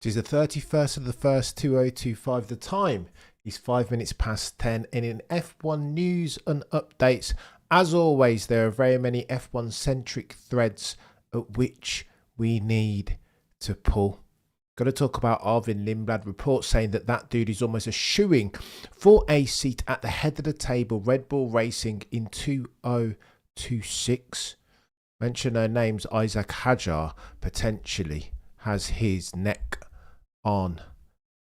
It is the 31st of the 1st, 2025. The time is 5 minutes past 10. And in F1 news and updates, as always, there are very many F1 centric threads at which we need to pull. Got to talk about Arvid Lindblad. Reports saying that dude is almost a shoo-in for a seat at the head of the table, Red Bull Racing in 2026. Mention no names. Isaac Hadjar potentially has his neck on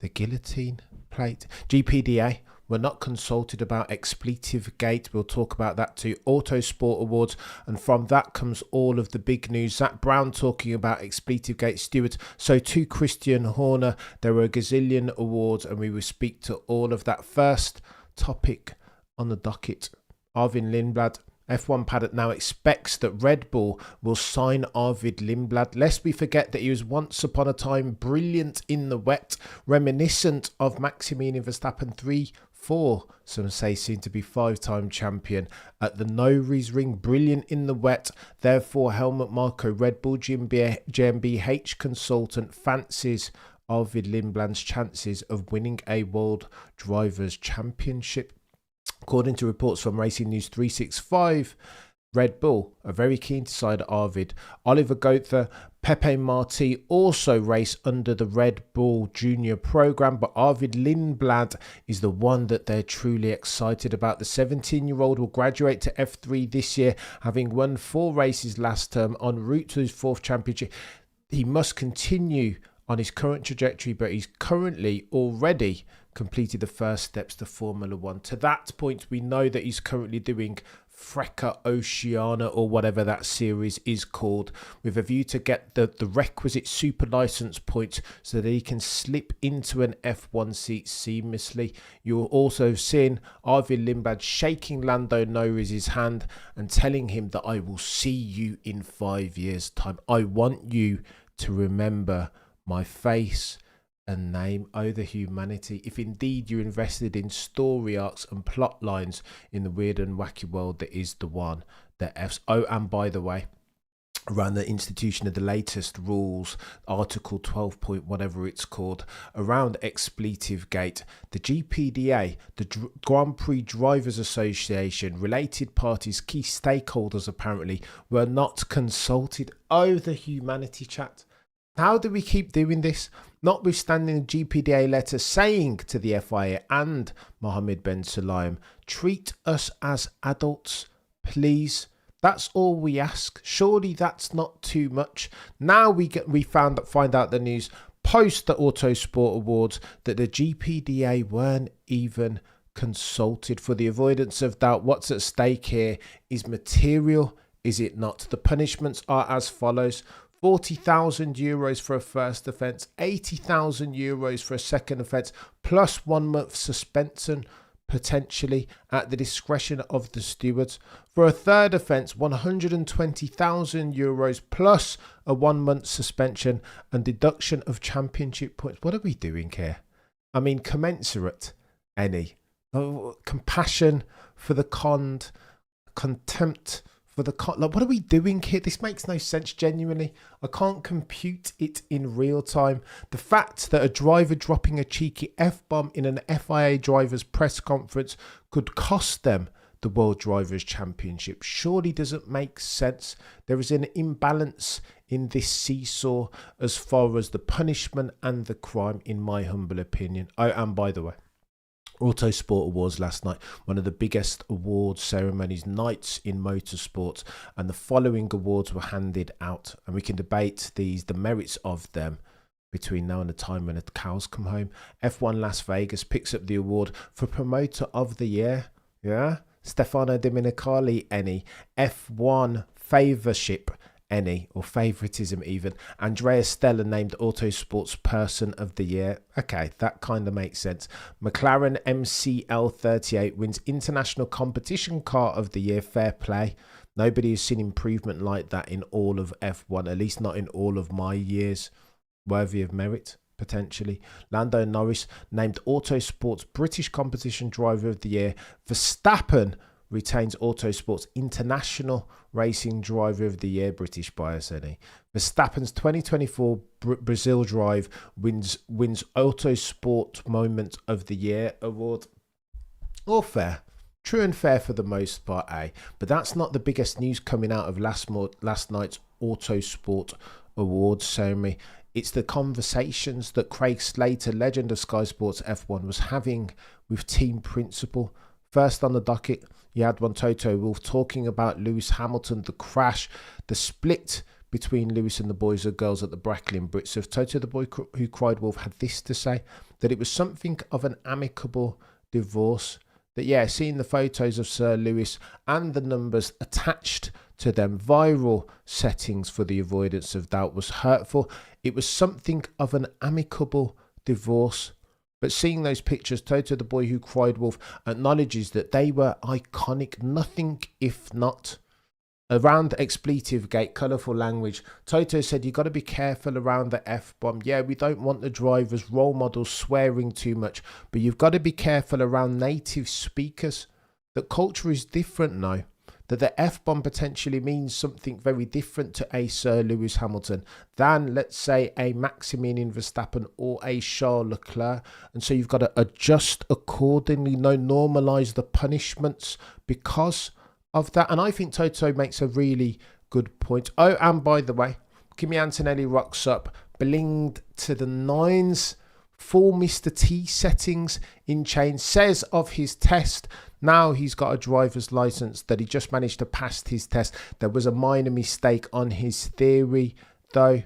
the guillotine plate. GPDA were not consulted about expletive gate. We'll talk about that too. Autosport awards, and from that comes all of the big news. Zach Brown talking about expletive gate stewards. So too Christian Horner. There were a gazillion awards, and we will speak to all of that. First topic on the docket: Arvid Lindblad. F1 paddock now expects that Red Bull will sign Arvid Lindblad. Lest we forget that he was once upon a time brilliant in the wet, reminiscent of Maximilian Verstappen 3-4, some say soon to be 5-time champion at the Nürburgring. Brilliant in the wet, therefore Helmut Marko, Red Bull GmbH consultant, fancies Arvid Lindblad's chances of winning a World Drivers' Championship. According to reports from Racing News 365, Red Bull are very keen to side Arvid. Oliver Goethe, Pepe Marti also race under the Red Bull Junior program, but Arvid Lindblad is the one that they're truly excited about. The 17-year-old will graduate to F3 this year, having won 4 races last term en route to his 4th championship. He must continue on his current trajectory, but he's currently already completed the first steps to Formula 1. To that point, we know that he's currently doing Freca Oceana, or whatever that series is called, with a view to get the requisite super license points so that he can slip into an F1 seat seamlessly. You're also seeing Arvid Lindblad shaking Lando Norris's hand and telling him that I will see you in 5 years' time. I want you to remember my face and name. Oh, the humanity. If indeed you're invested in story arcs and plot lines in the weird and wacky world that is the one that F's. Oh, and by the way, around the institution of the latest rules, Article 12 point whatever it's called, around expletive gate, the GPDA, the Grand Prix Drivers Association, related parties, key stakeholders apparently, were not consulted. Oh, the humanity, chat. How do we keep doing this? Notwithstanding the GPDA letter saying to the FIA and Mohammed Ben Sulayem, treat us as adults, please. That's all we ask. Surely that's not too much. Now we find out the news post the Autosport Awards that the GPDA weren't even consulted. For the avoidance of doubt, what's at stake here is material, is it not? The punishments are as follows: €40,000 for a first offence, €80,000 for a second offence, plus 1 month suspension, potentially at the discretion of the stewards. For a third offence, €120,000 plus a 1 month suspension and deduction of championship points. What are we doing here? I mean, commensurate, any. Compassion for the conned, contempt for the like, what are we doing here? This makes no sense, genuinely. I can't compute it in real time. The fact that a driver dropping a cheeky F-bomb in an FIA driver's press conference could cost them the World Drivers' Championship surely doesn't make sense. There is an imbalance in this seesaw as far as the punishment and the crime, in my humble opinion. Oh, and by the way, Autosport Awards last night, one of the biggest award ceremonies nights in motorsport, and the following awards were handed out, and we can debate the merits of them between now and the time when the cows come home. F1 Las Vegas picks up the award for Promoter of the Year. Yeah, Stefano Domenicali, any. F1 Favorship, any, or favoritism even. Andrea Stella named Autosport's Person of the Year. Okay, that kind of makes sense. McLaren MCL38 wins International Competition Car of the Year. Fair play. Nobody has seen improvement like that in all of F1, at least not in all of my years. Worthy of merit, potentially. Lando Norris named Autosport's British Competition Driver of the Year. Verstappen retains Autosport's International Racing Driver of the Year, British bias, any. Verstappen's 2024 Brazil Drive wins Autosport Moment of the Year award. All fair. True and fair for the most part, eh? But that's not the biggest news coming out of last night's Autosport Awards ceremony. It's the conversations that Craig Slater, legend of Sky Sports F1, was having with team principal. First on the docket, you had one Toto Wolff talking about Lewis Hamilton, the crash, the split between Lewis and the boys and girls at the Brackley Brits. Of Toto, the boy who cried wolf, had this to say, that it was something of an amicable divorce. That, yeah, seeing the photos of Sir Lewis and the numbers attached to them, viral settings for the avoidance of doubt, was hurtful. It was something of an amicable divorce. But seeing those pictures, Toto, the boy who cried wolf, acknowledges that they were iconic, nothing if not. Around expletive gate, colourful language, Toto said, you got to be careful around the F-bomb. Yeah, we don't want the drivers, role models swearing too much, but you've got to be careful around native speakers. That culture is different now. That the F-bomb potentially means something very different to a Sir Lewis Hamilton than, let's say, a Maximilian Verstappen or a Charles Leclerc. And so you've got to adjust accordingly, normalise the punishments because of that. And I think Toto makes a really good point. Oh, and by the way, Kimi Antonelli rocks up, blinged to the nines, full Mr. T settings in chain, says of his test, now he's got a driver's license, that he just managed to pass his test. There was a minor mistake on his theory, though.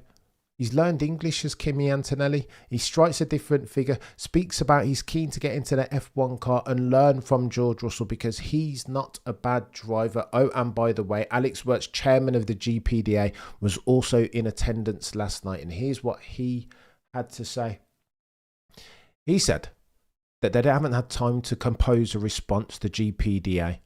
He's learned English as Kimi Antonelli. He strikes a different figure, speaks about he's keen to get into the F1 car and learn from George Russell because he's not a bad driver. Oh, and by the way, Alex Wirtz, chairman of the GPDA, was also in attendance last night. And here's what he had to say. He said that they haven't had time to compose a response to GPDA,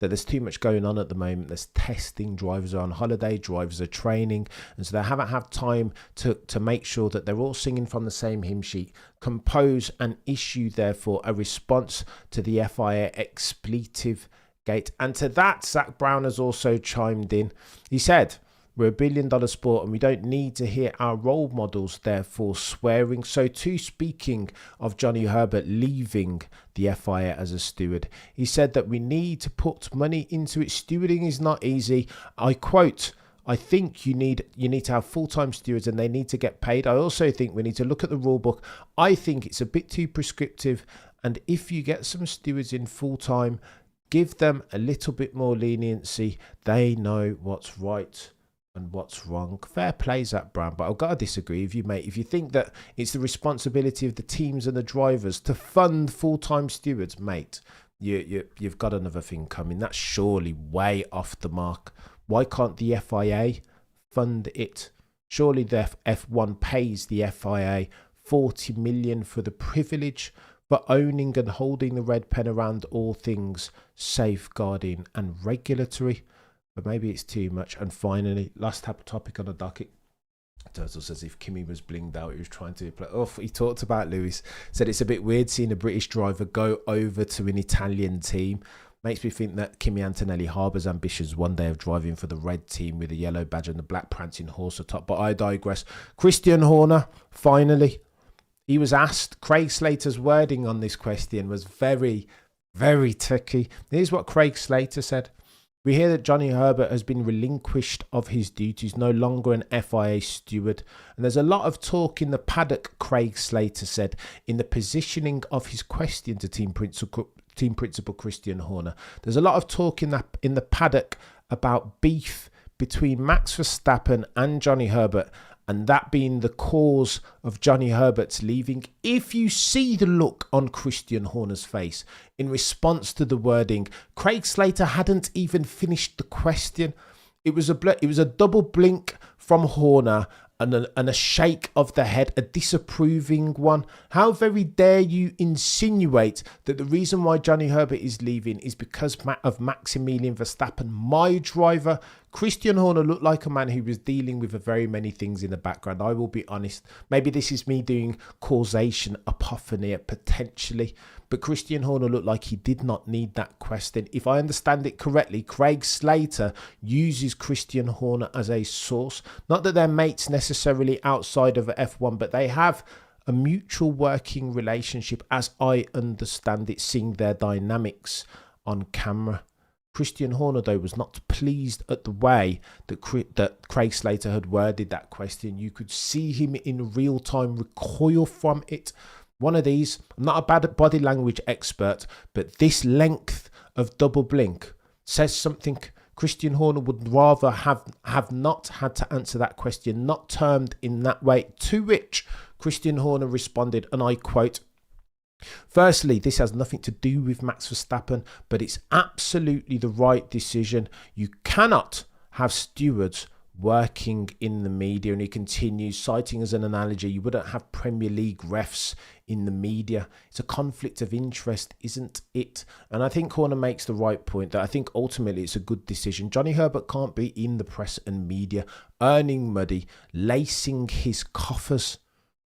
that there's too much going on at the moment. There's testing, drivers are on holiday, drivers are training, and so they haven't had time to make sure that they're all singing from the same hymn sheet, compose and issue, therefore, a response to the FIA expletive gate. And to that, Zach Brown has also chimed in. He said, we're $1 billion sport and we don't need to hear our role models therefore swearing. So too, speaking of Johnny Herbert leaving the FIA as a steward, he said that we need to put money into it. Stewarding is not easy. I quote, I think you need to have full-time stewards and they need to get paid. I also think we need to look at the rule book. I think it's a bit too prescriptive. And if you get some stewards in full-time, give them a little bit more leniency. They know what's right and what's wrong. Fair play, Zach Brown, but I've got to disagree with you, mate. If you think that it's the responsibility of the teams and the drivers to fund full-time stewards, mate, you've got another thing coming. That's surely way off the mark. Why can't the FIA fund it? Surely the F1 pays the FIA 40 million for the privilege for owning and holding the red pen around all things safeguarding and regulatory. But maybe it's too much. And finally, last topic on the docket. Toto says if Kimi was blinged out, he was trying to play. Oh, he talked about Lewis. Said it's a bit weird seeing a British driver go over to an Italian team. Makes me think that Kimi Antonelli harbours ambitions one day of driving for the red team with a yellow badge and the black prancing horse atop. But I digress. Christian Horner, finally. He was asked. Craig Slater's wording on this question was very, very tricky. Here's what Craig Slater said. We hear that Johnny Herbert has been relinquished of his duties, no longer an FIA steward. And there's a lot of talk in the paddock, Craig Slater said, in the positioning of his question to team principal Christian Horner. There's a lot of talk in the paddock about beef between Max Verstappen and Johnny Herbert, and that being the cause of Johnny Herbert's leaving. If you see the look on Christian Horner's face in response to the wording, Craig Slater hadn't even finished the question. It was a double blink from Horner and a shake of the head, a disapproving one. How very dare you insinuate that the reason why Johnny Herbert is leaving is because of Maximilian Verstappen, my driver? Christian Horner looked like a man who was dealing with very many things in the background. I will be honest. Maybe this is me doing causation apophony potentially. But Christian Horner looked like he did not need that question. If I understand it correctly, Craig Slater uses Christian Horner as a source. Not that they're mates necessarily outside of F1, but they have a mutual working relationship as I understand it, seeing their dynamics on camera. Christian Horner, though, was not pleased at the way that Craig Slater had worded that question. You could see him in real time recoil from it. One of these, I'm not a bad body language expert, but this length of double blink says something. Christian Horner would rather have not had to answer that question, not termed in that way, to which Christian Horner responded, and I quote, "Firstly, this has nothing to do with Max Verstappen, but it's absolutely the right decision. You cannot have stewards working in the media." And he continues, citing as an analogy, you wouldn't have Premier League refs in the media. It's a conflict of interest, isn't it? And I think Horner makes the right point that I think ultimately it's a good decision. Johnny Herbert can't be in the press and media, earning money, lacing his coffers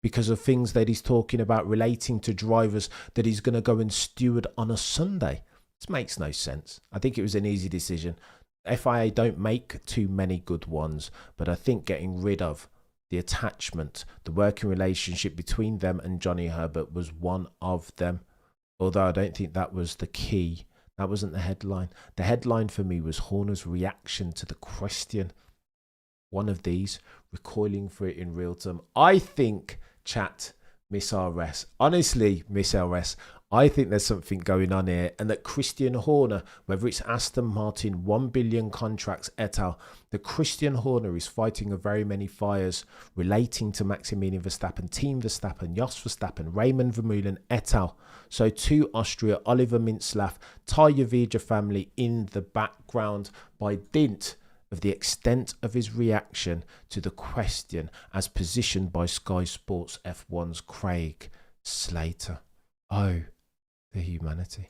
because of things that he's talking about relating to drivers that he's going to go and steward on a Sunday. This makes no sense. I think it was an easy decision. FIA don't make too many good ones, but I think getting rid of the attachment, the working relationship between them and Johnny Herbert was one of them. Although I don't think that was the key. That wasn't the headline. The headline for me was Horner's reaction to the question. One of these, recoiling for it in real time. I think, chat, Miss RS, honestly, Miss RS, I think there's something going on here, and that Christian Horner, whether it's Aston Martin, 1 billion contracts, et al., that Christian Horner is fighting a very many fires relating to Maximilian Verstappen, Team Verstappen, Jos Verstappen, Raymond Vermeulen, et al. So to Austria, Oliver Mintzlaff, Taya Vija family in the background by dint of the extent of his reaction to the question as positioned by Sky Sports F1's Craig Slater. Oh, the humanity.